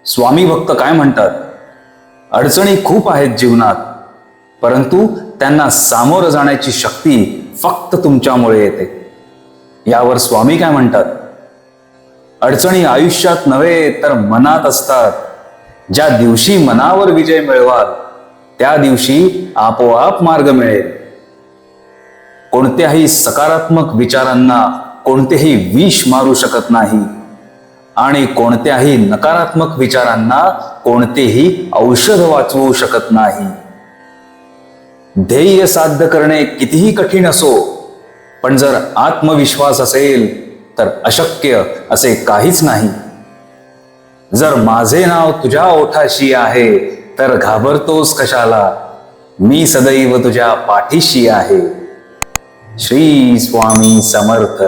स्वामी भक्त काय म्हणतात? अडचणी खूप आहेत जीवनात, परंतु त्यांना सामोरं जाण्याची शक्ती फक्त तुमच्यामुळे येते. यावर स्वामी काय म्हणतात? अडचणी आयुष्यात नव्हे तर मनात असतात. ज्या दिवशी मनावर विजय मिळवाल त्या दिवशी आपोआप मार्ग मिळेल. कोणत्याही सकारात्मक विचारांना कोणतेही विष मारू शकत नाही आणि कोणत्याही नकारात्मक विचारांना कोणतेही औषध वाचवू शकत नाही. ध्येय साध्य करणे कितीही कठीण असो, पण जर आत्मविश्वास असेल तर अशक्य असे काहीच नाही. जर माझे नाव तुझ्या ओठाशी आहे तर घाबरतोस कशाला? मी सदैव तुझ्या पाठीशी आहे. श्री स्वामी समर्थ.